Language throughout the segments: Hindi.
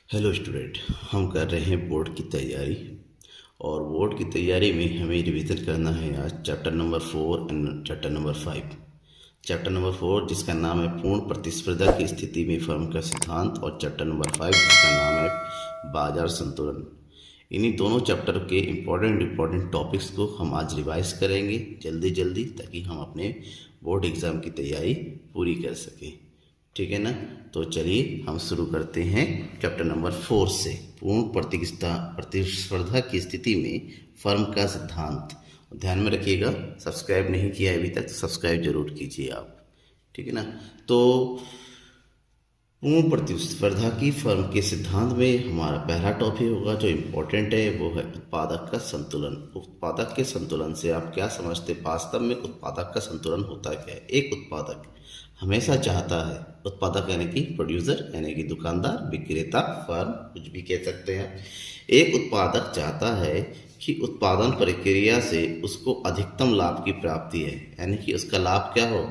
हेलो स्टूडेंट, हम कर रहे हैं बोर्ड की तैयारी। और बोर्ड की तैयारी में हमें रिवीजन करना है आज chapter number 4 and chapter number 5। Chapter number 4 जिसका नाम है पूर्ण प्रतिस्पर्धा की स्थिति में फर्म का सिद्धांत, और चैप्टर नंबर 5 जिसका नाम है बाजार संतुलन। इन्हीं दोनों चैप्टर के इम्पोर्टेंट टॉपिक्स को हम आज रिवाइज करेंगे जल्दी जल्दी, ताकि हम अपने बोर्ड एग्ज़ाम की तैयारी पूरी कर सकें। ठीक है ना। तो चलिए हम शुरू करते हैं चैप्टर नंबर 4 से, पूर्ण प्रतिस्पर्धा की स्थिति में फर्म का सिद्धांत। ध्यान में रखिएगा, सब्सक्राइब नहीं किया अभी तक तो सब्सक्राइब जरूर कीजिए आप। ठीक है ना। तो पूर्ण प्रतिस्पर्धा की फर्म के सिद्धांत में हमारा पहला टॉपिक होगा जो इम्पोर्टेंट है, वो है उत्पादक का संतुलन। उत्पादक के संतुलन से आप क्या समझते हैं? वास्तव में उत्पादक का संतुलन होता क्या है? एक उत्पादक हमेशा चाहता है, उत्पादक यानी कि प्रोड्यूसर यानी कि दुकानदार, विक्रेता, फर्म, कुछ भी कह सकते हैं। एक उत्पादक चाहता है कि उत्पादन प्रक्रिया से उसको अधिकतम लाभ की प्राप्ति है, यानी कि उसका लाभ क्या हो,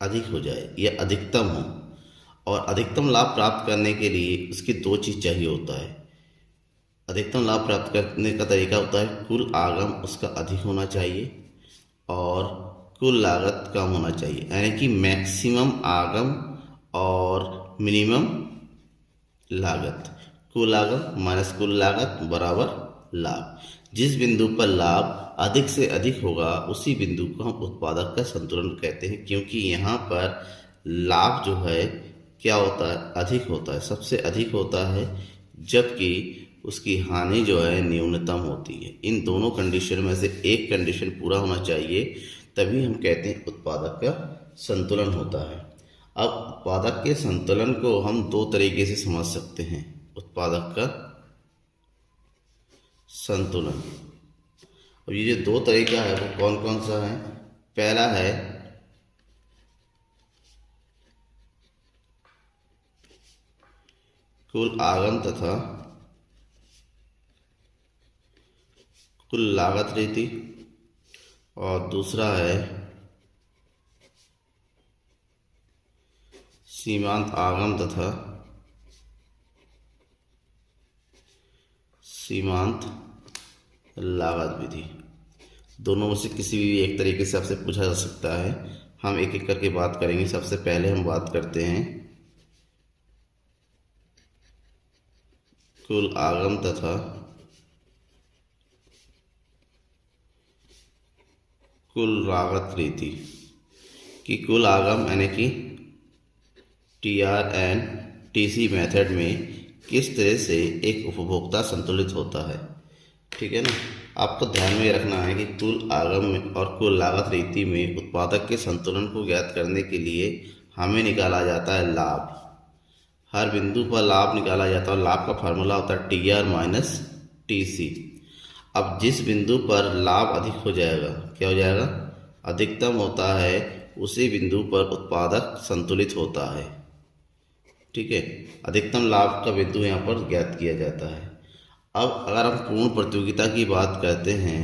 अधिक हो जाए या अधिकतम हो। और अधिकतम लाभ प्राप्त करने के लिए उसकी दो चीज़ चाहिए होता है। अधिकतम लाभ प्राप्त करने का तरीका होता है कुल आगम उसका अधिक होना चाहिए और कुल लागत कम होना चाहिए, यानी कि मैक्सिमम आगम और मिनिमम लागत। कुल आगम माइनस कुल लागत बराबर लाभ। जिस बिंदु पर लाभ अधिक से अधिक होगा उसी बिंदु को हम उत्पादक का संतुलन कहते हैं, क्योंकि यहाँ पर लाभ जो है क्या होता है, अधिक होता है, सबसे अधिक होता है, जबकि उसकी हानि जो है न्यूनतम होती है। इन दोनों कंडीशन में से एक कंडीशन पूरा होना चाहिए, तभी हम कहते हैं उत्पादक का संतुलन होता है। अब उत्पादक के संतुलन को हम दो तरीके से समझ सकते हैं। उत्पादक का संतुलन, और ये जो दो तरीका है वो कौन कौन सा है? पहला है कुल आगम तथा कुल लागत रीति, और दूसरा है सीमांत आगम तथा सीमांत लागत विधि। दोनों में से किसी भी एक तरीके से आपसे पूछा जा सकता है। हम एक एक करके बात करेंगे। सबसे पहले हम बात करते हैं कुल आगम तथा कुल लागत रीति कि कुल आगम यानी कि TR एंड TC मेथड में किस तरह से एक उपभोक्ता संतुलित होता है। ठीक है ना। आपको ध्यान में रखना है कि कुल आगम में और कुल लागत रीति में उत्पादक के संतुलन को ज्ञात करने के लिए हमें निकाला जाता है लाभ। हर बिंदु पर लाभ निकाला जाता है। लाभ का फार्मूला होता है TR माइनस TC। अब जिस बिंदु पर लाभ अधिक हो जाएगा, क्या हो जाएगा, अधिकतम होता है, उसी बिंदु पर उत्पादक संतुलित होता है। ठीक है। अधिकतम लाभ का बिंदु यहाँ पर ज्ञात किया जाता है। अब अगर हम पूर्ण प्रतियोगिता की बात करते हैं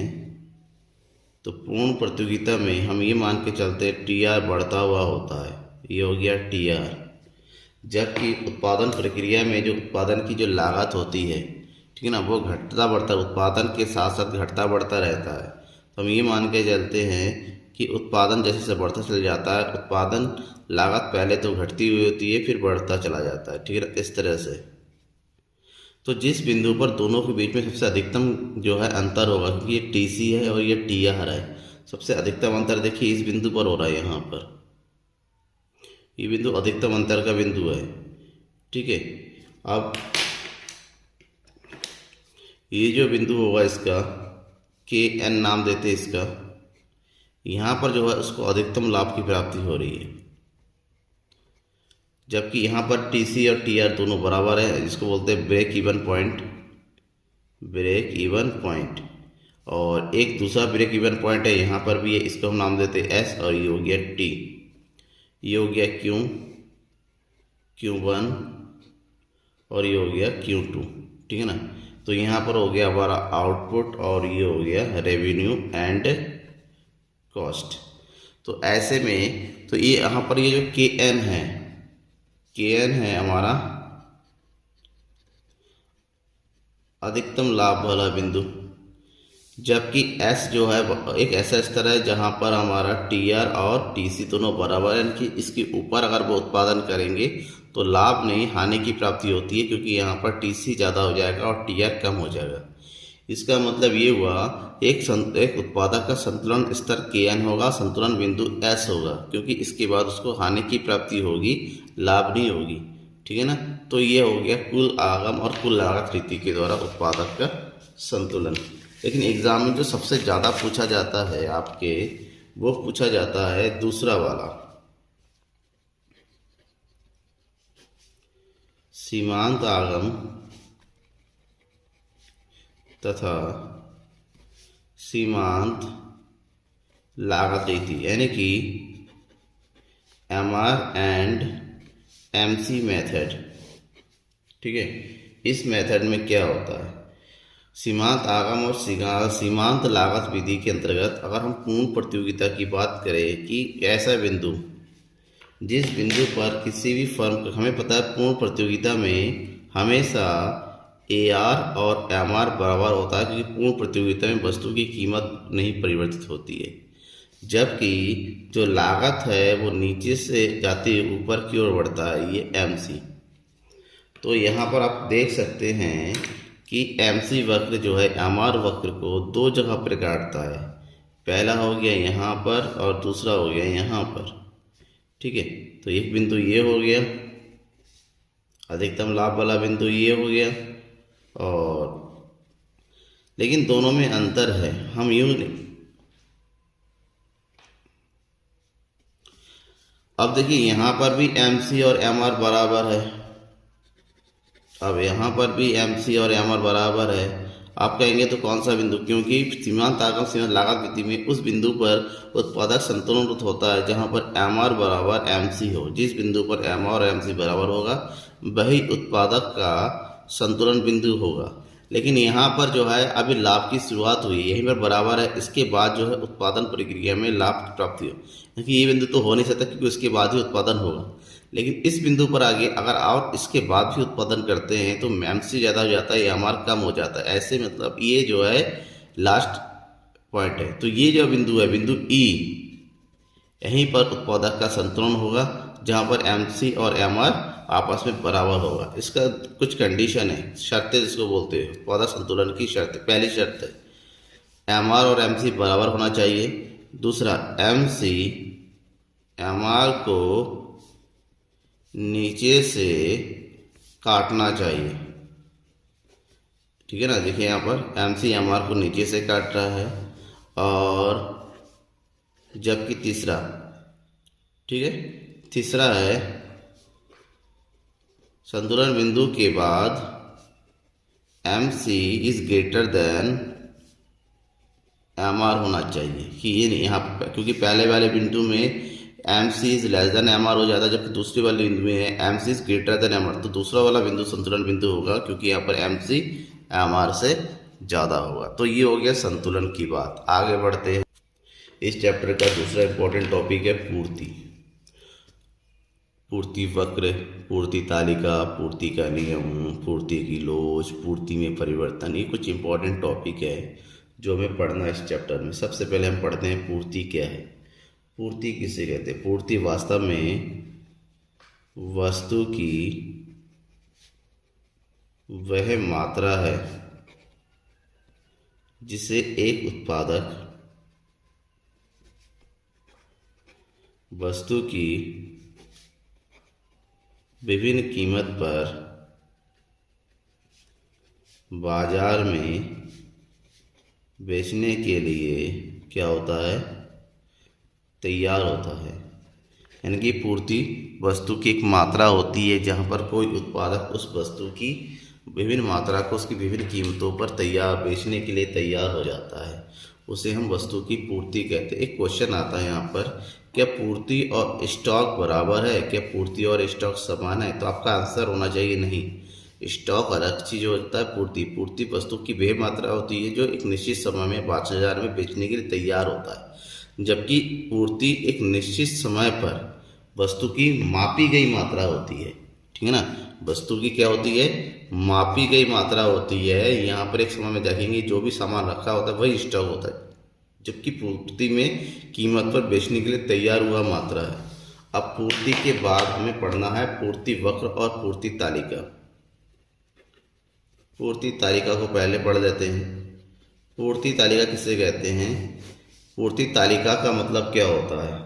तो पूर्ण प्रतियोगिता में हम ये मान के चलते हैं TR बढ़ता हुआ होता है, ये हो गया TR। जबकि उत्पादन प्रक्रिया में जो उत्पादन की जो लागत होती है, ठीक है ना, वो घटता बढ़ता, उत्पादन के साथ साथ घटता बढ़ता रहता है। तो हम ये मान के चलते हैं कि उत्पादन जैसे जैसे बढ़ता चला जाता है, उत्पादन लागत पहले तो घटती हुई होती है फिर बढ़ता चला जाता है। ठीक है ना, इस तरह से। तो जिस बिंदु पर दोनों के बीच में सबसे अधिकतम जो है अंतर होगा, क्योंकि ये TC है और ये TR है, सबसे अधिकतम अंतर देखिए इस बिंदु पर हो रहा है। यहाँ पर ये बिंदु अधिकतम अंतर का बिंदु है। ठीक है। अब ये जो बिंदु होगा इसका KN नाम देते हैं इसका, यहाँ पर जो है उसको अधिकतम लाभ की प्राप्ति हो रही है, जबकि यहाँ पर TC और TR दोनों बराबर है, जिसको बोलते हैं break even point. Break even point. और एक दूसरा ब्रेक इवन पॉइंट है यहाँ पर भी है, इसको हम नाम देते हैं S, और ये हो गया T, ये हो गया Q1 और ये हो गया Q2। ठीक है ना। तो यहाँ पर हो गया हमारा आउटपुट और ये हो गया रेवेन्यू एंड कॉस्ट। तो ऐसे में तो ये यहाँ पर ये जो KN है हमारा अधिकतम लाभ वाला बिंदु, जबकि एस जो है एक ऐसा स्तर है जहां पर हमारा टी आर और टी सी दोनों बराबर है, यानी कि इसके ऊपर अगर वो उत्पादन करेंगे तो लाभ नहीं हानि की प्राप्ति होती है, क्योंकि यहाँ पर टी सी ज़्यादा हो जाएगा और टी आर कम हो जाएगा। इसका मतलब ये हुआ एक उत्पादक का संतुलन स्तर के एन होगा, संतुलन बिंदु एस होगा, क्योंकि इसके बाद उसको हानि की प्राप्ति होगी, लाभ नहीं होगी। ठीक है ना। तो ये हो गया कुल आगम और कुल लागत रीति के द्वारा उत्पादक का संतुलन। लेकिन एग्जाम में जो सबसे ज़्यादा पूछा जाता है आपके, वो पूछा जाता है दूसरा वाला, सीमांत आगम तथा सीमांत लागत रीति, यानी कि MR एंड MC मेथड। ठीक है। इस मेथड में क्या होता है, सीमांत आगम और सीमांत लागत विधि के अंतर्गत अगर हम पूर्ण प्रतियोगिता की बात करें कि ऐसा बिंदु जिस बिंदु पर किसी भी फर्म, हमें पता है पूर्ण प्रतियोगिता में हमेशा AR और MR बराबर होता है, क्योंकि पूर्ण प्रतियोगिता में वस्तु की कीमत नहीं परिवर्तित होती है, जबकि जो लागत है वो नीचे से जाते ऊपर की ओर बढ़ता है, ये MC। तो यहाँ पर आप देख सकते हैं कि MC वक्र जो है MR वक्र को दो जगह पर काटता है, पहला हो गया यहाँ पर और दूसरा हो गया यहाँ पर। ठीक है। तो एक बिंदु ये हो गया, अधिकतम लाभ वाला बिंदु ये हो गया, और लेकिन दोनों में अंतर है, हम यूं नहीं। अब देखिए यहाँ पर भी MC और MR बराबर है, अब यहाँ पर भी MC और MR बराबर है। आप कहेंगे तो कौन सा बिंदु, क्योंकि सीमांत आगम सीमांत लागत विधि में उस बिंदु पर उत्पादक संतुलन होता है जहाँ पर MR बराबर MC हो। जिस बिंदु पर MR और MC बराबर होगा वही उत्पादक का संतुलन बिंदु होगा। लेकिन यहाँ पर जो है अभी लाभ की शुरुआत हुई, यहीं पर बराबर है, इसके बाद जो है उत्पादन प्रक्रिया में लाभ की प्राप्ति हो, क्योंकि ये बिंदु तो हो नहीं सकता, क्योंकि उसके बाद ही उत्पादन होगा। लेकिन इस बिंदु पर आगे अगर आप इसके बाद भी उत्पादन करते हैं तो MC ज़्यादा हो जाता है, MR कम हो जाता है, ऐसे मतलब ये जो है लास्ट पॉइंट है। तो ये जो बिंदु है, बिंदु E, यहीं पर उत्पादक का संतुलन होगा, जहाँ पर MC और MR आपस में बराबर होगा। इसका कुछ कंडीशन है, शर्तें जिसको बोलते हैं उत्पादक संतुलन की शर्त। पहली शर्त है MR और MC बराबर होना चाहिए। दूसरा, MC MR को नीचे से काटना चाहिए। ठीक है ना। देखिए यहाँ पर MC MR को नीचे से काट रहा है, और जबकि तीसरा, ठीक है, तीसरा है संतुलन बिंदु के बाद MC is greater than MR होना चाहिए, कि ये नहीं यहाँ पर, क्योंकि पहले वाले बिंदु में MC is less than MR हो जाता है, जबकि दूसरे वाले बिंदु में है MC is greater than MR। तो दूसरा वाला बिंदु संतुलन बिंदु होगा, क्योंकि यहाँ पर MC MR से ज़्यादा होगा। तो ये हो गया संतुलन की बात। आगे बढ़ते हैं। इस चैप्टर का दूसरा इंपॉर्टेंट टॉपिक है पूर्ति। पूर्ति वक्र, पूर्ति तालिका, पूर्ति का नियम, पूर्ति की लोच, पूर्ति में परिवर्तन, ये कुछ इंपॉर्टेंट टॉपिक है जो हमें पढ़ना है इस चैप्टर में। सबसे पहले हम पढ़ते हैं पूर्ति क्या है। पूर्ति किसे कहते हैं? पूर्ति वास्तव में वस्तु की वह मात्रा है जिसे एक उत्पादक वस्तु की विभिन्न कीमत पर बाजार में बेचने के लिए क्या होता है, तैयार होता है। यानी कि पूर्ति वस्तु की एक मात्रा होती है जहाँ पर कोई उत्पादक उस वस्तु की विभिन्न मात्रा को उसकी विभिन्न कीमतों पर तैयार बेचने के लिए तैयार हो जाता है, उसे हम वस्तु की पूर्ति कहते हैं। एक क्वेश्चन आता है यहाँ पर, क्या पूर्ति और स्टॉक बराबर है? क्या पूर्ति और स्टॉक समान है? तो आपका आंसर होना चाहिए नहीं। स्टॉक अलग चीज होता है, पूर्ति वस्तु की वह मात्रा होती है जो एक निश्चित समय में बाजार में बेचने के लिए तैयार होता है, जबकि पूर्ति एक निश्चित समय पर वस्तु की मापी गई मात्रा होती है। ठीक है ना। वस्तु की क्या होती है, मापी गई मात्रा होती है। यहाँ पर एक समय में देखेंगे जो भी सामान रखा होता है वही स्टॉक होता है, जबकि पूर्ति में कीमत पर बेचने के लिए तैयार हुआ मात्रा है। अब पूर्ति के बाद हमें पढ़ना है पूर्ति वक्र और पूर्ति तालिका। पूर्ति तालिका को पहले पढ़ लेते हैं। पूर्ति तालिका किसे कहते हैं? पूर्ति तालिका का मतलब क्या होता है?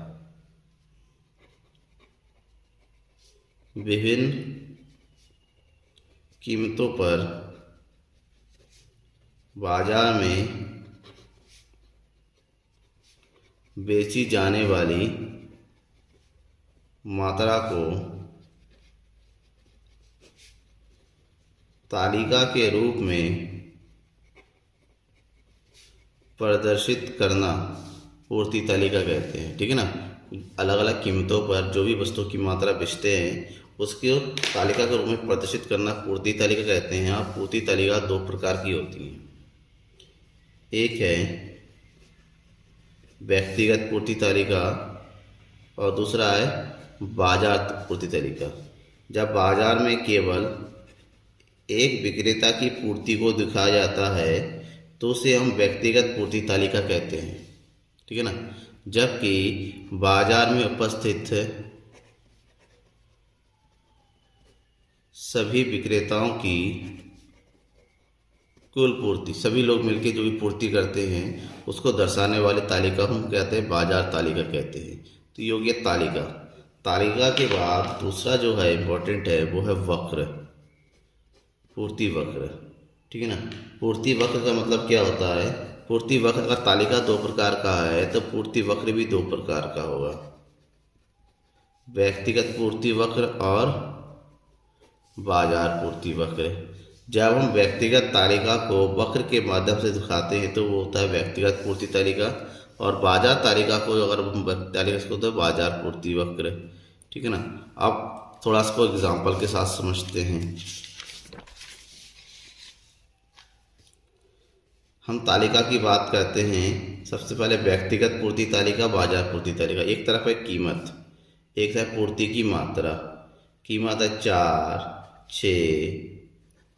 विभिन्न कीमतों पर बाजार में बेची जाने वाली मात्रा को तालिका के रूप में प्रदर्शित करना पूर्ति तालिका कहते हैं। ठीक है ना। अलग अलग कीमतों पर जो भी वस्तु की मात्रा बेचते हैं उसकी तालिका के रूप में प्रदर्शित करना पूर्ति तालिका कहते हैं। और पूर्ति तालिका दो प्रकार की होती है। एक है व्यक्तिगत पूर्ति तालिका और दूसरा है बाजार पूर्ति तालिका। जब बाजार में केवल एक विक्रेता की पूर्ति को दिखाया जाता है तो उसे हम व्यक्तिगत पूर्ति तालिका कहते हैं। ठीक है ना। जबकि बाजार में उपस्थित सभी विक्रेताओं की कुल पूर्ति, सभी लोग मिलकर जो भी पूर्ति करते हैं उसको दर्शाने वाली तालिका हम कहते हैं बाजार तालिका कहते हैं। तो ये हो गया तालिका। तालिका के बाद दूसरा जो है इम्पोर्टेंट है वो है वक्र, पूर्ति वक्र। ठीक है ना। पूर्ति वक्र का मतलब क्या होता है? पूर्ति वक्र का तालिका दो प्रकार का है तो पूर्ति वक्र भी दो प्रकार का होगा, व्यक्तिगत पूर्ति वक्र और बाजार पूर्ति वक्र। जब हम व्यक्तिगत तालिका को वक्र के माध्यम से दिखाते हैं तो वो होता है व्यक्तिगत पूर्ति तालिका, और बाजार तालिका को अगर हम तालिका से होता है बाजार पूर्ति वक्र। ठीक है ना। अब थोड़ा सा एग्जाम्पल के साथ समझते हैं। हम तालिका की बात करते हैं। सबसे पहले व्यक्तिगत पूर्ति तालिका, बाजार पूर्ति तालिका। एक तरफ है कीमत, एक है पूर्ति की मात्रा। कीमत है 4, 6,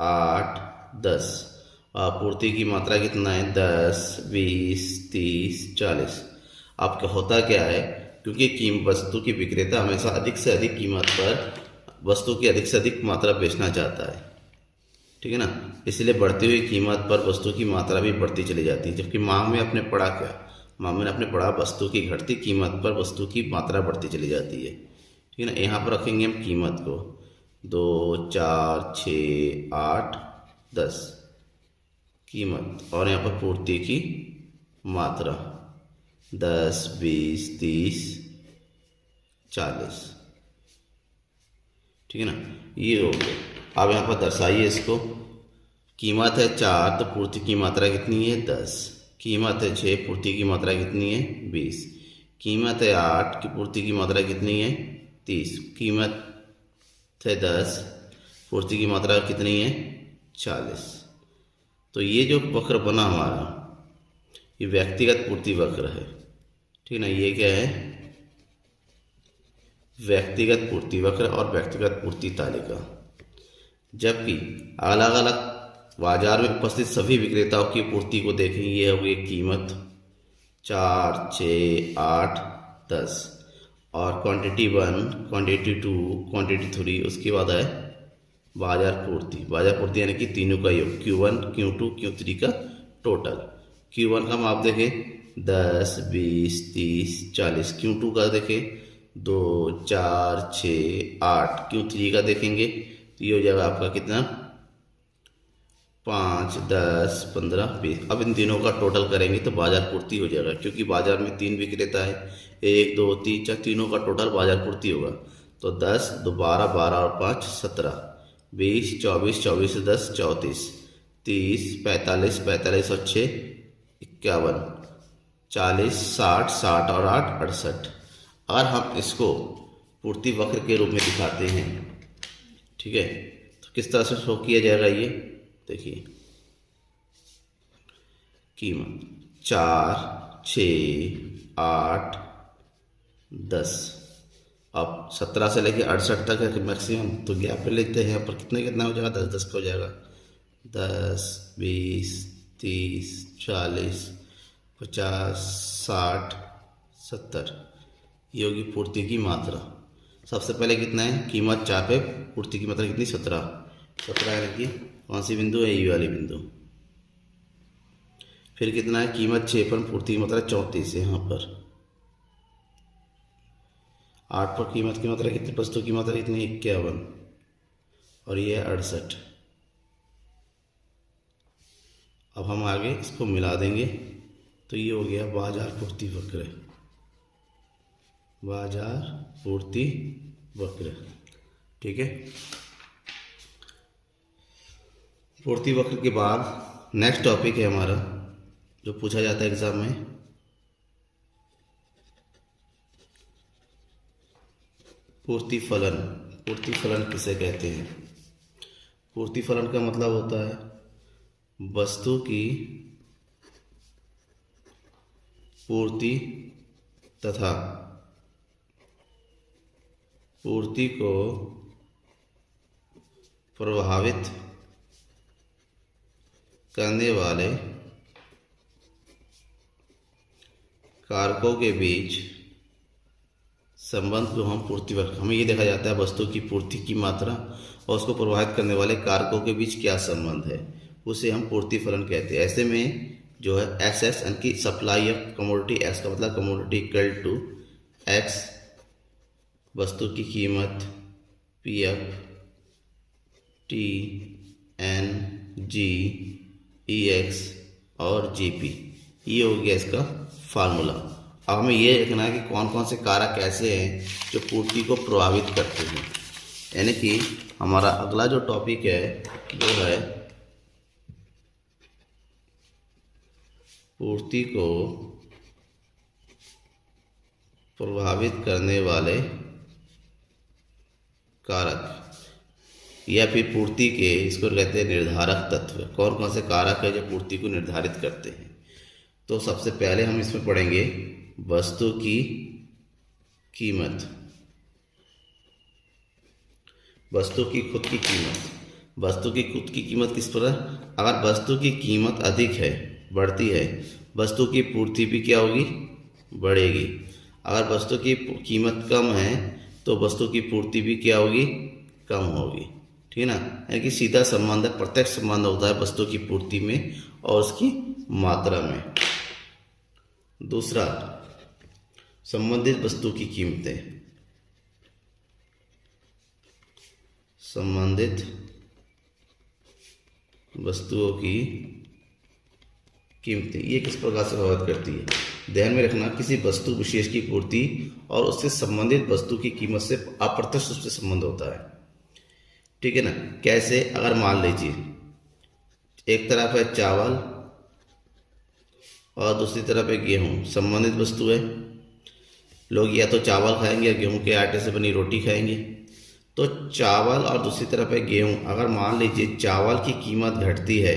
8, 10 और पूर्ति की मात्रा कितना है? 10, 20, 30, 40। आपका होता क्या है, क्योंकि वस्तु की विक्रेता हमेशा अधिक से अधिक कीमत पर वस्तु की अधिक से अधिक मात्रा बेचना चाहता है। ठीक है ना। इसलिए बढ़ती हुई कीमत पर वस्तु की मात्रा भी बढ़ती चली जाती है। जबकि मांग में आपने पढ़ा क्या? मांग में आपने पढ़ा वस्तु की घटती कीमत पर वस्तु की मात्रा बढ़ती चली जाती है। ठीक है ना। यहाँ पर रखेंगे हम कीमत को 2, 4, 6, 8, 10 कीमत, और यहाँ पर पूर्ति की मात्रा 10, 20, 30, 40। ठीक है ना। ये हो गया। अब यहाँ पर दर्शाइए इसको। कीमत है 4 तो पूर्ति की मात्रा कितनी है? 10। कीमत है 6, पूर्ति की मात्रा कितनी है? 20। कीमत है 8 की पूर्ति की मात्रा कितनी है? 30। कीमत है 10, पूर्ति की मात्रा कितनी है? 40। तो ये जो वक्र बना हमारा ये व्यक्तिगत पूर्ति वक्र है। ठीक है ना। ये क्या है? व्यक्तिगत पूर्ति वक्र और व्यक्तिगत पूर्ति तालिका। जबकि अलग अलग बाजार में उपस्थित सभी विक्रेताओं की पूर्ति को देखें। ये हो गई कीमत 4, 6, 8, 10 और क्वांटिटी 1, क्वांटिटी 2, क्वांटिटी 3। उसके बाद है बाजार पूर्ति। बाजार पूर्ति यानी कि तीनों का योग, Q1, Q2, Q3 का टोटल। Q1 का माप देखें 10, 20, 30, 40। Q2 का देखें 2, 4, 6, 8। Q3 का देखेंगे तो ये हो जाएगा आपका कितना? 5, 10, 15, 20। अब इन तीनों का टोटल करेंगे तो बाजार पूर्ति हो जाएगा, क्योंकि बाजार में 3 विक्रेता है, 1, 2, 3, 4, तीनों का टोटल बाजार पूर्ति होगा। तो 10, 2, 12, 12 और 5, 17, 20, 24, 24 से 10, 34, 30, 45, 45 और 6, 51, 40, 60, 60 और 8, 68। और हम इसको पूर्ति वक्र के रूप में दिखाते हैं। ठीक है। तो किस तरह से शो किया जाएगा ये देखिए। कीमत 4, 6, 8, 10 अब 17 से लेके 68 तक है मैक्सिमम, तो गैप ले लेते हैं। यहाँ पर कितना कितना हो जाएगा, 10 10 का हो जाएगा। 10 20 30 40 50 60 70, ये होगी पूर्ति की मात्रा। सबसे पहले कितना है, कीमत 4 पे पूर्ति की मात्रा कितनी, 17। 17 यानी कि कौन सी बिंदु है, ये वाली बिंदु। फिर कितना है, कीमत 6 पर पूर्ति की मात्रा 34 है यहाँ पर। 8 पर कीमत की मात्रा कितनी, वस्तु की मात्रा कितनी, 51, और ये है 68। अब हम आगे इसको मिला देंगे तो ये हो गया बाजार पूर्ति वक्र। बाजार पूर्ति वक्र, ठीक है। पूर्ति वक्र के बाद नेक्स्ट टॉपिक है हमारा जो पूछा जाता है एग्जाम में, पूर्ति फलन। पूर्ति फलन किसे कहते हैं? पूर्ति फलन का मतलब होता है वस्तु की पूर्ति तथा पूर्ति को प्रभावित करने वाले कारकों के बीच संबंध को हम पूर्ति वक्र। हमें ये देखा जाता है वस्तु की पूर्ति की मात्रा और उसको प्रभावित करने वाले कारकों के बीच क्या संबंध है, उसे हम पूर्ति फलन कहते हैं। ऐसे में जो है एक्स एस यानी कि सप्लाई ऑफ कमोडिटी, एक्स का मतलब कमोडिटी इक्वल टू एक्स वस्तु की कीमत P F T N G E X और जी पी, ये हो गया इसका फार्मूला। अब हमें ये देखना है कि कौन कौन से कारक ऐसे हैं जो पूर्ति को प्रभावित करते हैं। यानी कि हमारा अगला जो टॉपिक है वो है पूर्ति को प्रभावित करने वाले कारक या फिर पूर्ति के, इसको कहते हैं निर्धारक तत्व। कौन कौन से कारक है जो पूर्ति को निर्धारित करते हैं? तो सबसे पहले हम इसमें पढ़ेंगे वस्तु की कीमत, वस्तु की खुद की कीमत। वस्तु की खुद की कीमत किस प्रकार, अगर वस्तु की कीमत अधिक है, बढ़ती है, वस्तु की पूर्ति भी क्या होगी, बढ़ेगी। अगर वस्तु की कीमत कम है तो वस्तु की पूर्ति भी क्या होगी, कम होगी, ठीक है ना। यानी कि सीधा संबंध है, प्रत्यक्ष संबंध होता है वस्तु की पूर्ति में और उसकी मात्रा में। दूसरा, संबंधित वस्तु की कीमतें। संबंधित वस्तुओं की कीमतें ये किस प्रकार से प्रभावित करती है? ध्यान में रखना, किसी वस्तु विशेष की पूर्ति और उससे संबंधित वस्तु की कीमत से अप्रत्यक्ष रूप से संबंध होता है, ठीक है ना। कैसे? अगर मान लीजिए एक तरफ है चावल और दूसरी तरफ है गेहूँ, संबंधित वस्तु है। लोग या तो चावल खाएंगे या गेहूँ के आटे से बनी रोटी खाएंगे। तो चावल और दूसरी तरफ है गेहूँ, अगर मान लीजिए चावल की कीमत घटती है,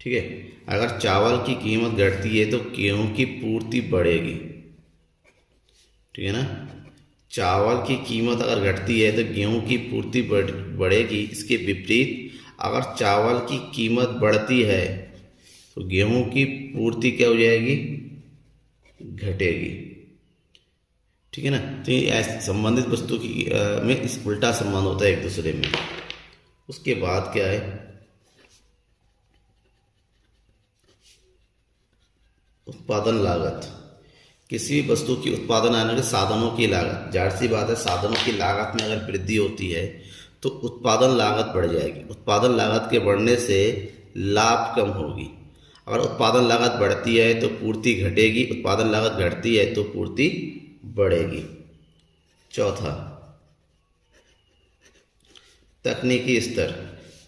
ठीक है, अगर चावल की कीमत घटती है तो गेहूं की पूर्ति बढ़ेगी, ठीक है ना। चावल की कीमत अगर घटती है तो गेहूं की पूर्ति बढ़ेगी। इसके विपरीत अगर चावल की कीमत बढ़ती है तो गेहूं की पूर्ति क्या हो जाएगी, घटेगी, ठीक है ना। तो ये ऐसे संबंधित वस्तु की में इस उल्टा संबंध होता है एक दूसरे में। उसके बाद क्या है, उत्पादन लागत। किसी भी वस्तु की उत्पादन आने के साधनों की लागत, जाहिर सी बात है साधनों की लागत में अगर वृद्धि होती है तो उत्पादन लागत बढ़ जाएगी। उत्पादन लागत के बढ़ने से लाभ कम होगी। अगर उत्पादन लागत बढ़ती है तो पूर्ति घटेगी, उत्पादन लागत घटती है तो पूर्ति बढ़ेगी। चौथा, तकनीकी स्तर।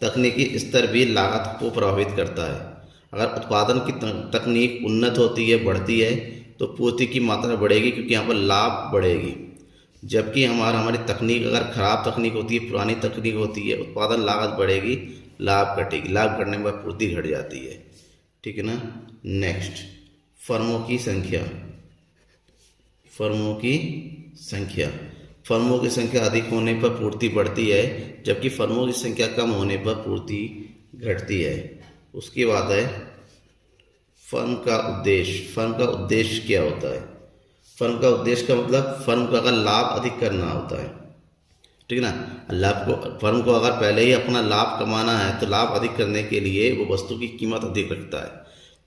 तकनीकी स्तर भी लागत को प्रभावित करता है। अगर उत्पादन की तकनीक उन्नत होती है, बढ़ती है, तो पूर्ति की मात्रा बढ़ेगी क्योंकि यहाँ पर लाभ बढ़ेगी। जबकि हमारी तकनीक अगर खराब तकनीक होती है, पुरानी तकनीक होती है, उत्पादन लागत बढ़ेगी, लाभ घटेगी। लाभ घटने के बाद पूर्ति घट जाती है, ठीक है ना। नेक्स्ट, फर्मों की संख्या। फर्मों की संख्या। फर्मों की संख्या अधिक होने पर पूर्ति बढ़ती है, जबकि फर्मों की संख्या कम होने पर पूर्ति घटती है। उसके बाद है फर्म का उद्देश्य। फर्म का उद्देश्य क्या होता है? फर्म का उद्देश्य का मतलब फर्म का अगर लाभ अधिक करना होता है, ठीक है ना। लाभ को, फर्म को अगर पहले ही अपना लाभ कमाना है तो लाभ अधिक करने के लिए वो वस्तु की कीमत अधिक रखता है,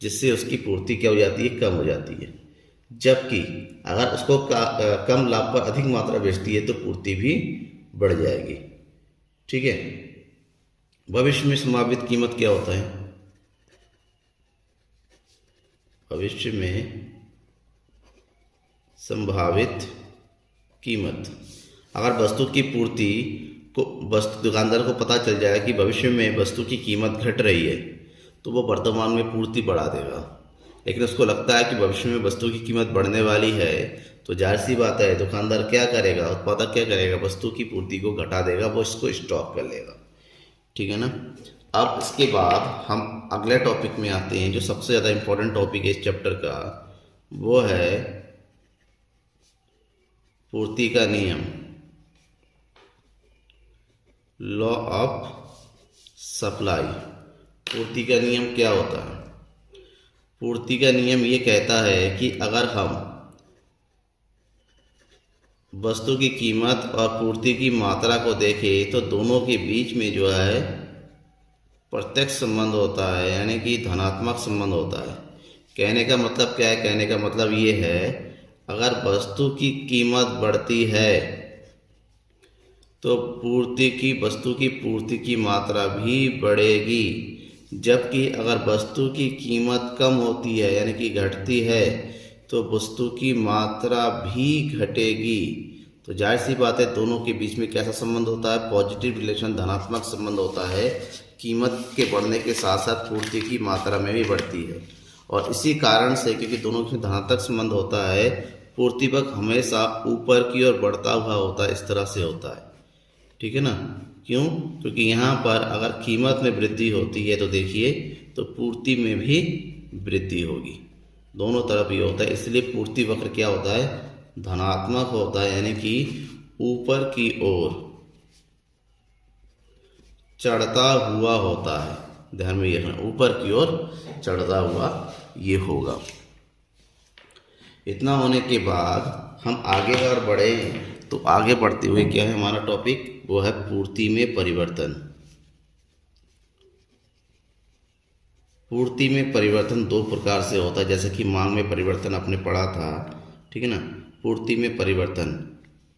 जिससे उसकी पूर्ति क्या हो जाती है? कम हो जाती है। जबकि अगर उसको कम लाभ पर अधिक मात्रा बेचती है तो पूर्ति भी बढ़ जाएगी, ठीक है। भविष्य में संभावित कीमत क्या होता है? भविष्य में संभावित कीमत, अगर वस्तु की पूर्ति को दुकानदार को पता चल जाए कि भविष्य में वस्तु की कीमत घट रही है तो वो वर्तमान में पूर्ति बढ़ा देगा। लेकिन उसको लगता है कि भविष्य में वस्तु की कीमत बढ़ने वाली है तो जाहिर सी बात है दुकानदार क्या करेगा, उत्पादक क्या करेगा? वस्तु की पूर्ति को घटा देगा, वो इसको स्टॉक कर लेगा, ठीक है ना। अब इसके बाद हम अगले टॉपिक में आते हैं, जो सबसे ज़्यादा इम्पोर्टेंट टॉपिक है इस चैप्टर का, वो है पूर्ति का नियम, लॉ ऑफ सप्लाई। पूर्ति का नियम क्या होता है? पूर्ति का नियम ये कहता है कि अगर हम वस्तु की कीमत और पूर्ति की मात्रा को देखें तो दोनों के बीच में जो है प्रत्यक्ष संबंध होता है, यानी कि धनात्मक संबंध होता है। कहने का मतलब क्या है? कहने का मतलब ये है, अगर वस्तु की कीमत बढ़ती है तो वस्तु की पूर्ति की मात्रा भी बढ़ेगी, जबकि अगर वस्तु की कीमत कम होती है यानी कि घटती है तो वस्तु की मात्रा भी घटेगी। तो जाहिर सी बात है दोनों के बीच में कैसा संबंध होता है? पॉजिटिव रिलेशन, धनात्मक संबंध होता है। कीमत के बढ़ने के साथ साथ पूर्ति की मात्रा में भी बढ़ती है, और इसी कारण से क्योंकि दोनों के धनात्मक संबंध होता है, पूर्ति पक्ष हमेशा ऊपर की ओर बढ़ता हुआ होता है, इस तरह से होता है, ठीक है ना। क्यों? क्योंकि यहाँ पर अगर कीमत में वृद्धि होती है तो देखिए तो पूर्ति में भी वृद्धि होगी, दोनों तरफ ये होता है। इसलिए पूर्ति वक्र क्या होता है? धनात्मक होता है, यानी कि ऊपर की ओर चढ़ता हुआ होता है। ध्यान में ये रखना, ऊपर की ओर चढ़ता हुआ ये होगा। इतना होने के बाद हम आगे अगर बढ़े तो आगे बढ़ते हुए क्या है हमारा टॉपिक? वो है पूर्ति में परिवर्तन। पूर्ति में परिवर्तन दो प्रकार से होता है, जैसे कि मांग में परिवर्तन आपने पढ़ा था, ठीक है ना। पूर्ति में परिवर्तन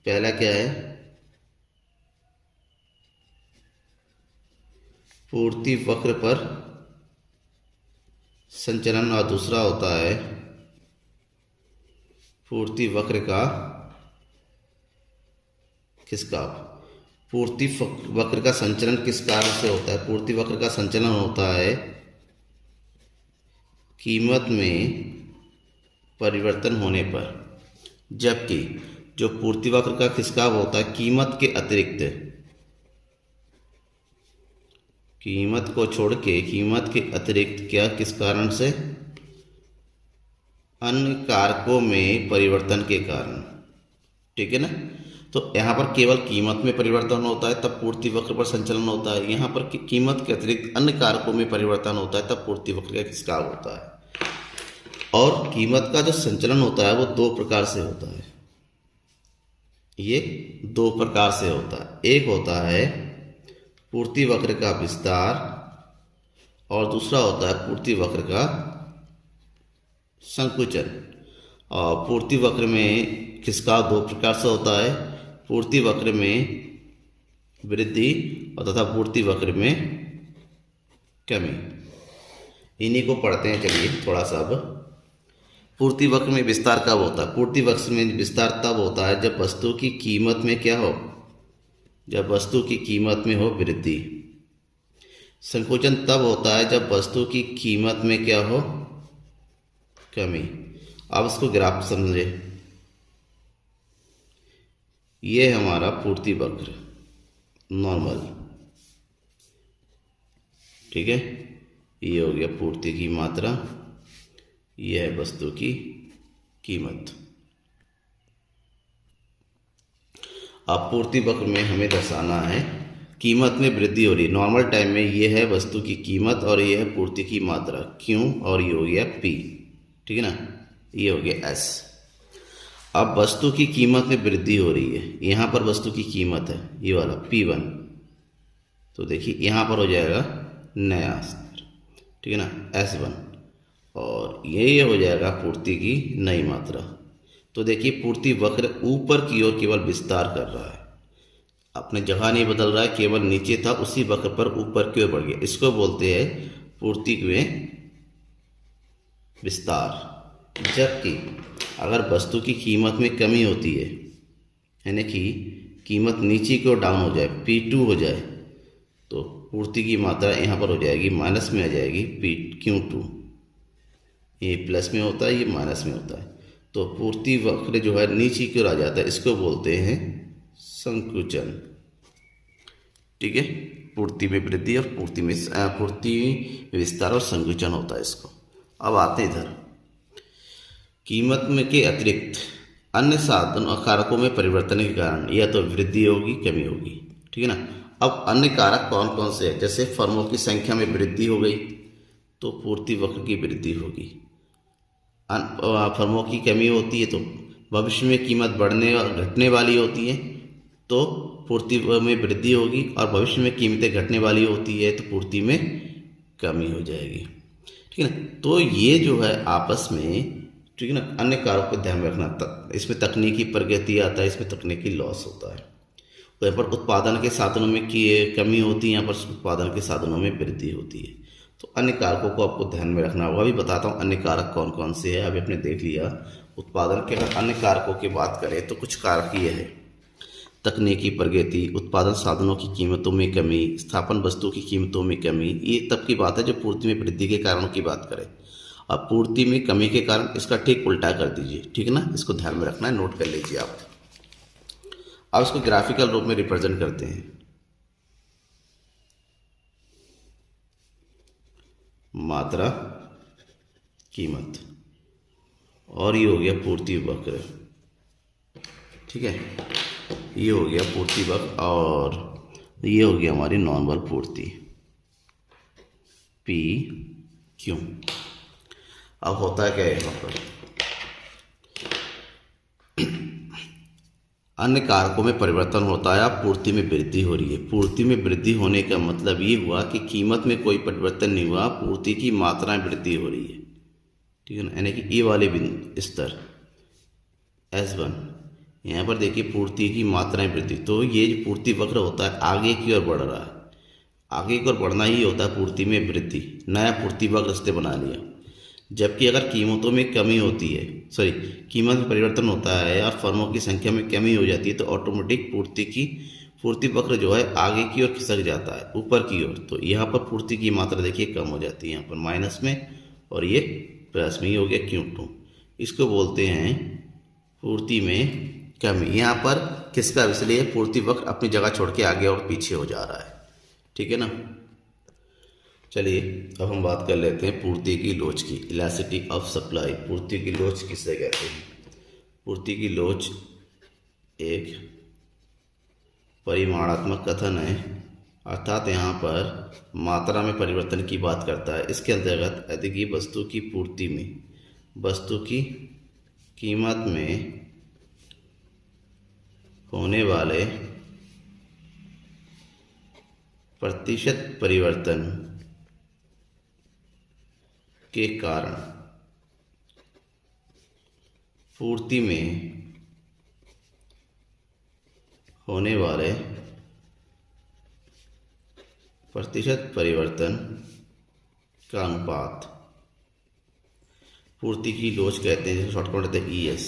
पहला क्या है? पूर्ति वक्र पर संचलन, और दूसरा होता है पूर्ति वक्र का खिसकाव। पूर्ति वक्र का संचलन किस कारण से होता है? पूर्ति वक्र का संचलन होता है कीमत में परिवर्तन होने पर, जबकि जो पूर्ति वक्र का खिसकाव होता है कीमत के अतिरिक्त, कीमत को छोड़ के कीमत के अतिरिक्त क्या, किस कारण से? अन्य कारकों में परिवर्तन के कारण, ठीक है ना। तो यहाँ पर केवल कीमत में परिवर्तन होता है तब पूर्ति वक्र पर संचलन होता है, यहाँ पर कीमत के अतिरिक्त अन्य कारकों में परिवर्तन होता है तब पूर्ति वक्र का खिसकाव होता है। और कीमत का जो संचलन होता है वो दो प्रकार से होता है, ये दो प्रकार से होता है। एक होता है पूर्ति वक्र का विस्तार और दूसरा होता है पूर्ति वक्र का संकुचन। और पूर्ति वक्र में खिसकाव दो प्रकार से होता है, पूर्ति वक्र में वृद्धि और तथा पूर्ति वक्र में कमी। इन्हीं को पढ़ते हैं चलिए थोड़ा सा। अब पूर्ति वक्र में विस्तार कब होता है? पूर्ति वक्र में विस्तार तब होता है जब वस्तु की कीमत में क्या हो? जब वस्तु की कीमत में हो वृद्धि। संकुचन तब होता है जब वस्तु की कीमत में क्या हो? कमी। अब इसको ग्राफ समझे, ये हमारा पूर्ति वक्र नॉर्मल, ठीक है। ये हो गया पूर्ति की मात्रा, यह है वस्तु की कीमत। आपूर्ति वक्र में हमें दर्शाना है कीमत में वृद्धि हो रही है। नॉर्मल टाइम में ये है वस्तु की कीमत और ये है पूर्ति की मात्रा Q और ये हो गया P, ठीक है ना, ये हो गया S। अब वस्तु की कीमत में वृद्धि हो रही है, यहाँ पर वस्तु की कीमत है ये वाला P1, तो देखिए यहाँ पर हो जाएगा नया स्तर, ठीक है ना, S1, और ये हो जाएगा पूर्ति की नई मात्रा। तो देखिए पूर्ति वक्र ऊपर की ओर केवल विस्तार कर रहा है, अपने जगह नहीं बदल रहा है, केवल नीचे था उसी वक्र पर ऊपर की ओर बढ़ गया। इसको बोलते हैं पूर्ति में विस्तार। जबकि अगर वस्तु की कीमत में कमी होती है, यानी कि कीमत नीचे की ओर डाउन हो जाए, P2 हो जाए, तो पूर्ति की मात्रा यहाँ पर हो जाएगी माइनस में आ जाएगी Q2। ये प्लस में होता है, ये माइनस में होता है, तो पूर्ति वक्र जो है नीचे की ओर आ जाता है। इसको बोलते हैं संकुचन, ठीक है। पूर्ति में वृद्धि और पूर्ति में विस्तार और संकुचन होता है इसको। अब आते हैं इधर, कीमत में के अतिरिक्त अन्य साधन और कारकों में परिवर्तन के कारण या तो वृद्धि होगी कमी होगी, ठीक है ना। अब अन्य कारक कौन कौन से हैं, जैसे फर्मों की संख्या में वृद्धि हो गई तो पूर्ति वक्र की वृद्धि होगी। फर्मों की कमी होती है तो भविष्य में कीमत बढ़ने और घटने वाली होती है तो पूर्ति में वृद्धि होगी, और भविष्य में कीमतें घटने वाली होती है तो पूर्ति में कमी हो जाएगी, ठीक है ना। तो ये जो है आपस में, ठीक है ना, अन्य कारकों को ध्यान में रखना। इसमें तकनीकी प्रगति आता है, इसमें तकनीकी लॉस होता है। तो यहाँ पर उत्पादन के साधनों में की कमी होती है, यहाँ पर उत्पादन के साधनों में वृद्धि होती है। तो अन्य कारकों को आपको ध्यान में रखना होगा। अभी बताता हूँ अन्य कारक कौन कौन से हैं। अभी आपने देख लिया उत्पादन के, अगर अन्य कारकों की बात करें तो कुछ कारक ये है: तकनीकी प्रगति, उत्पादन साधनों की कीमतों में कमी, स्थापन वस्तु की कीमतों में कमी। ये तब की बात है जब पूर्ति में वृद्धि के कारणों की बात करें। अब पूर्ति में कमी के कारण इसका ठीक उल्टा कर दीजिए, ठीक है ना, इसको ध्यान में रखना है, नोट कर लीजिए आप। अब इसको ग्राफिकल रूप में रिप्रेजेंट करते हैं। मात्रा, कीमत, और ये हो गया पूर्ति वक्र, ठीक है, ये हो गया पूर्ति वक्र, और ये हो गया हमारी नॉर्मल पूर्ति PQ। अब होता है क्या यहाँ पर, अन्य कारकों में परिवर्तन होता है। अब पूर्ति में वृद्धि हो रही है। पूर्ति में वृद्धि होने का मतलब ये हुआ कि कीमत में कोई परिवर्तन नहीं हुआ, पूर्ति की मात्रा में वृद्धि हो रही है, ठीक है ना, यानी कि ये वाले बिंदु स्तर S1, यहाँ पर देखिए पूर्ति की मात्रा में वृद्धि। तो ये जो पूर्ति वक्र होता है आगे की ओर बढ़ रहा है, आगे की ओर बढ़ना ही होता है पूर्ति में वृद्धि। नया पूर्ति वक्र रस्ते बना लिया। जबकि अगर कीमतों में कमी होती है, कीमत में परिवर्तन होता है या फर्मों की संख्या में कमी हो जाती है तो ऑटोमेटिक पूर्ति वक्र जो है आगे की ओर खिसक जाता है, ऊपर की ओर। तो यहाँ पर पूर्ति की मात्रा देखिए कम हो जाती है, यहाँ पर माइनस में और ये प्लस में, ही हो गया Q2। इसको बोलते हैं पूर्ति में कमी। यहाँ पर किसका, इसलिए पूर्ति वक्र अपनी जगह छोड़ के आगे और पीछे हो जा रहा है, ठीक है ना। चलिए अब हम बात कर लेते हैं पूर्ति की लोच की, इलास्टिसिटी ऑफ सप्लाई। पूर्ति की लोच किसे कहते हैं? पूर्ति की लोच एक परिमाणात्मक कथन है, अर्थात यहाँ पर मात्रा में परिवर्तन की बात करता है। इसके अंतर्गत यदि कि वस्तु की पूर्ति में वस्तु की कीमत में होने वाले प्रतिशत परिवर्तन के कारण पूर्ति में होने वाले प्रतिशत परिवर्तन का अनुपात पूर्ति की लोच कहते हैं, जिसको शॉर्टकट कहते हैं ES।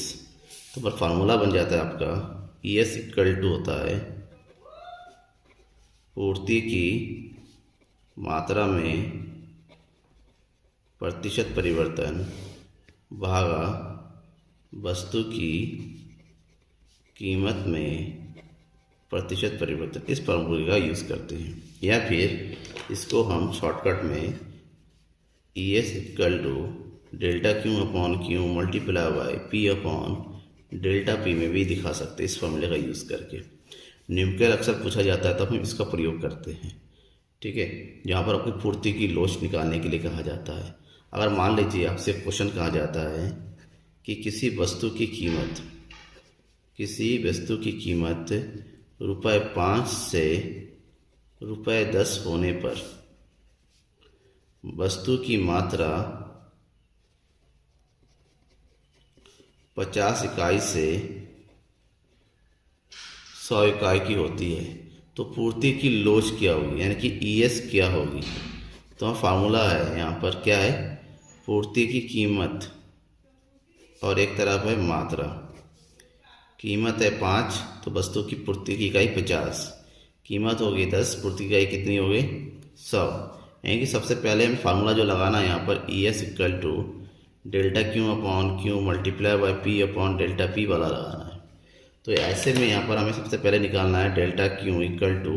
तो पर फार्मूला बन जाता है आपका ES इक्वल टू होता है पूर्ति की मात्रा में प्रतिशत परिवर्तन भागा वस्तु की कीमत में प्रतिशत परिवर्तन। इस फार्मूले का यूज़ करते हैं, या फिर इसको हम शॉर्टकट में ES equal to delta Q upon Q multiply by P upon delta P में भी दिखा सकते हैं, इस फॉर्मूले का यूज़ करके। न्यूमेरिकल अक्सर पूछा जाता है तब हम इसका प्रयोग करते हैं। ठीक है, जहाँ पर आपकी पूर्ति की लोच निकालने के लिए कहा जाता है। अगर मान लीजिए आपसे क्वेश्चन कहा जाता है कि किसी वस्तु की कीमत ₹5 से ₹10 होने पर वस्तु की मात्रा 50 इकाई से 100 इकाई की होती है, तो पूर्ति की लोच क्या होगी, यानी कि ES क्या होगी। तो फार्मूला है यहाँ पर क्या है, पूर्ति की कीमत और एक तरफ है मात्रा। कीमत है 5 तो वस्तु की पूर्ति की इकाई 50, कीमत होगी 10, पूर्ति की इकाई कितनी होगी 100। यानी कि सबसे पहले हमें फार्मूला जो लगाना है यहाँ पर ES equal to delta Q upon Q multiply by P upon delta P वाला लगाना है। तो ऐसे में यहाँ पर हमें सबसे पहले निकालना है delta Q equal to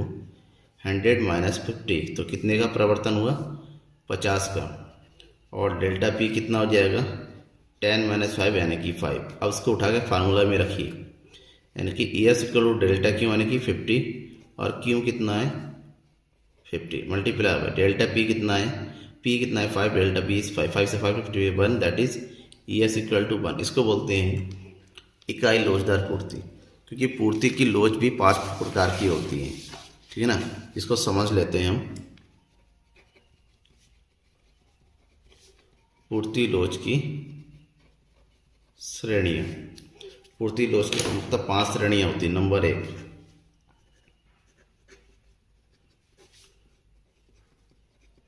100 minus 50, तो कितने का परिवर्तन हुआ 50 का, और डेल्टा P कितना हो जाएगा 10 माइनस 5 यानी कि 5। अब इसको उठा के फार्मूला में रखिए, यानी कि ES equal to delta Q यानी कि 50 और Q कितना है 50 मल्टीप्लाई बाई डेल्टा P कितना है, P कितना है 5, डेल्टा P इज 5 से 5 50 1, that is ES equal to 1। इसको बोलते हैं इकाई लोचदार पूर्ति, क्योंकि पूर्ति की लोच भी 5 प्रकार की होती है। ठीक है ना, इसको समझ लेते हैं हम। पूर्ति लोच की श्रेणियाँ। पूर्ति लोच की मुख्यतः 5 श्रेणियाँ होती हैं। नंबर 1,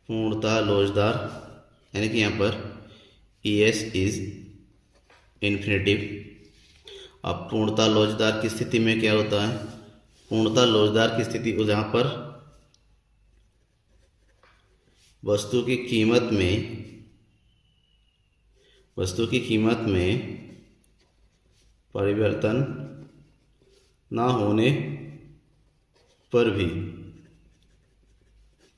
पूर्णतः लोचदार, यानी कि यहाँ पर ES इज इन्फिनेटिव। अब पूर्णतः लोचदार की स्थिति में क्या होता है, पूर्णतः लोचदार की स्थिति को जहाँ पर वस्तु की कीमत में परिवर्तन ना होने पर भी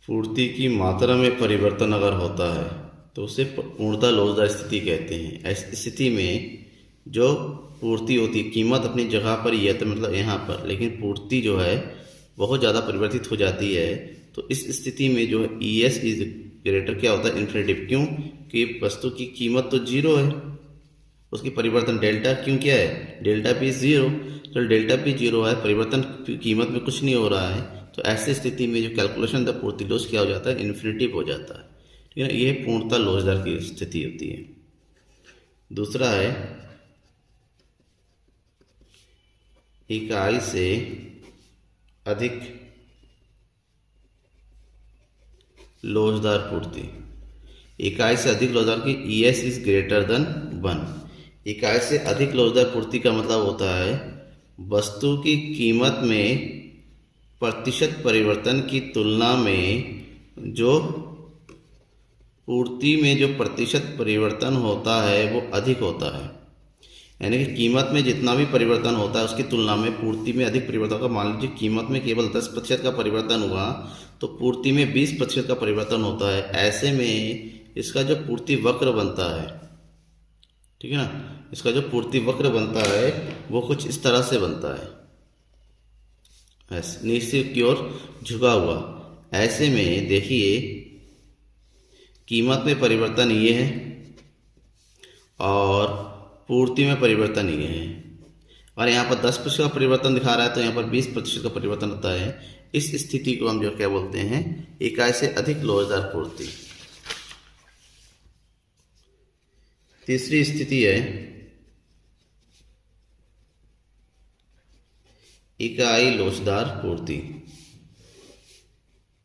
पूर्ति की मात्रा में परिवर्तन अगर होता है तो उसे पूर्णतः लोचदार स्थिति कहते हैं। ऐसी स्थिति में जो पूर्ति होती है, कीमत अपनी जगह पर ही है, तो मतलब यहाँ पर, लेकिन पूर्ति जो है बहुत ज़्यादा परिवर्तित हो जाती है, तो इस स्थिति में जो है ES इज ग्रेटर क्या होता है इन्फिनेटिव। क्यों कि वस्तु की कीमत तो 0 है, उसकी परिवर्तन डेल्टा क्यों क्या है, डेल्टा P 0, तो डेल्टा P 0 है, परिवर्तन कीमत में कुछ नहीं हो रहा है, तो ऐसी स्थिति में जो कैलकुलेशन द पूर्ति लोच क्या हो जाता है, इन्फिनेटिव हो जाता है। ठीक है ना, ये पूर्णतः लोचदार की स्थिति होती है। दूसरा है इकाई से अधिक लोचदार पूर्ति। इकाई से अधिक लोचदार की ES इज ग्रेटर देन 1। इकाई से अधिक लोचदार पूर्ति का मतलब होता है वस्तु की कीमत में प्रतिशत परिवर्तन की तुलना में जो पूर्ति में जो प्रतिशत परिवर्तन होता है वो अधिक होता है। यानी कि कीमत में जितना भी परिवर्तन होता है उसकी तुलना में पूर्ति में अधिक परिवर्तन होगा। मान लीजिए कीमत में केवल 10% का परिवर्तन हुआ तो पूर्ति में 20% का परिवर्तन होता है। ऐसे में इसका जो पूर्ति वक्र बनता है, ठीक है ना, इसका जो पूर्ति वक्र बनता है वो कुछ इस तरह से बनता है, नीचे की ओर झुका हुआ। ऐसे में देखिए कीमत में परिवर्तन ये है और पूर्ति में परिवर्तन ये है, और यहाँ पर 10% का परिवर्तन दिखा रहा है तो यहाँ पर 20% का परिवर्तन होता है। इस स्थिति को हम जो क्या बोलते हैं, इकाई से अधिक लोचदार पूर्ति। तीसरी स्थिति है इकाई लोचदार पूर्ति,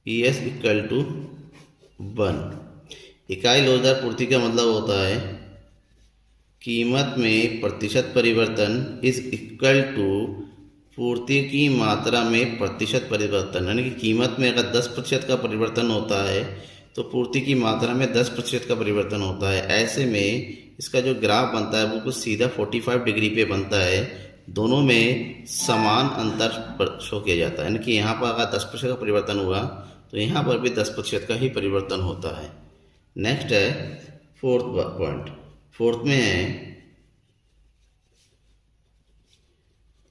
ES इक्वल टू 1। इकाई लोचदार पूर्ति का मतलब होता है कीमत में प्रतिशत परिवर्तन इज इक्वल टू पूर्ति की मात्रा में प्रतिशत परिवर्तन। यानी कि कीमत में अगर 10% का परिवर्तन होता है तो पूर्ति की मात्रा में 10% का परिवर्तन होता है। ऐसे में इसका जो ग्राफ बनता है वो कुछ सीधा 45 डिग्री पे बनता है, दोनों में समान अंतर शो किया जाता है। यानी कि यहाँ पर अगर 10% का परिवर्तन हुआ तो यहाँ पर भी 10% का ही परिवर्तन होता है। नेक्स्ट है फोर्थ पॉइंट। फोर्थ में है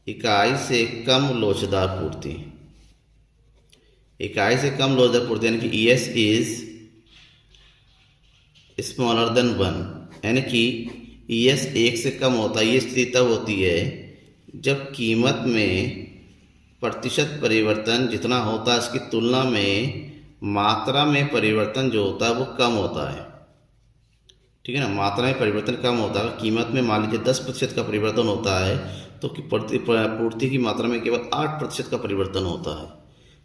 इकाई से कम लोचदार पूर्ति। इकाई से कम लोचदार पूर्ति यानी कि ES इज स्मॉलर देन 1, यानी कि ES 1 से कम होता है। ये स्थिति तब होती है जब कीमत में प्रतिशत परिवर्तन जितना होता है इसकी तुलना में मात्रा में परिवर्तन जो होता है वो कम होता है। ठीक है ना, मात्रा में परिवर्तन कम होता है। कीमत में मान लीजिए 10% का परिवर्तन होता है तो पूर्ति की मात्रा में केवल 8% का परिवर्तन होता है।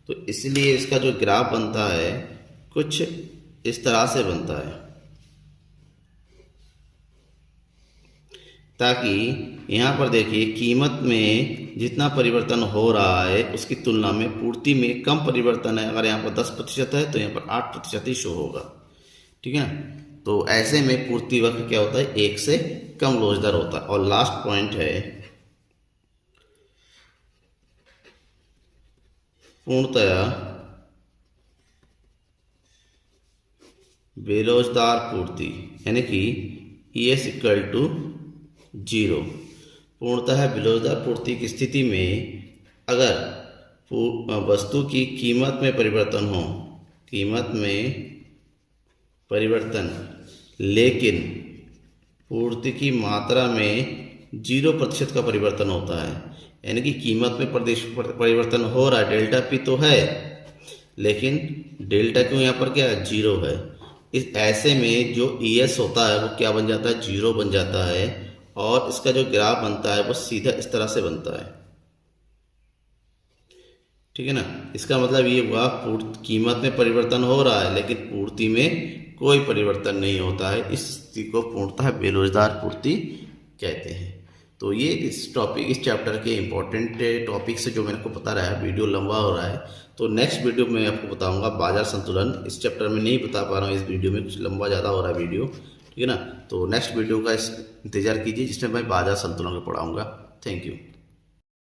तो इसलिए इसका जो ग्राफ बनता है कुछ इस तरह से बनता है, ताकि यहाँ पर देखिए कीमत में जितना परिवर्तन हो रहा है उसकी तुलना में पूर्ति में कम परिवर्तन है। अगर यहाँ पर 10% है तो यहाँ पर 8% ही शो होगा। ठीक है, तो ऐसे में पूर्ति वक्र क्या होता है, 1 से कम लोचदार होता है। और लास्ट पॉइंट है पूर्णतया बेलोचदार पूर्ति, यानी कि ES इक्वल टू 0। पूर्णतः बेलोचदार पूर्ति की स्थिति में अगर वस्तु की कीमत में परिवर्तन हो, कीमत में परिवर्तन लेकिन पूर्ति की मात्रा में 0% का परिवर्तन होता है, यानी कि कीमत में परिवर्तन हो रहा है, डेल्टा P तो है लेकिन डेल्टा क्यों यहाँ पर क्या है, 0 है। इस ऐसे में जो ES होता है वो क्या बन जाता है, 0 बन जाता है। और इसका जो ग्राफ बनता है वो सीधा इस तरह से बनता है। ठीक है ना, इसका मतलब ये हुआ कीमत में परिवर्तन हो रहा है लेकिन पूर्ति में कोई परिवर्तन नहीं होता है। इस स्थिति को पूर्णतः बेलोचदार पूर्ति कहते हैं। तो ये इस चैप्टर के इम्पोर्टेंट टॉपिक से जो मेरे को पता रहा है, वीडियो लंबा हो रहा है तो नेक्स्ट वीडियो में आपको बताऊंगा बाजार संतुलन। इस चैप्टर में नहीं बता पा रहा हूँ, इस वीडियो में कुछ लंबा ज़्यादा हो रहा है वीडियो। ठीक है ना, तो नेक्स्ट वीडियो का इंतजार कीजिए जिसमें मैं बाजार संतुलन को पढ़ाऊँगा। Thank you.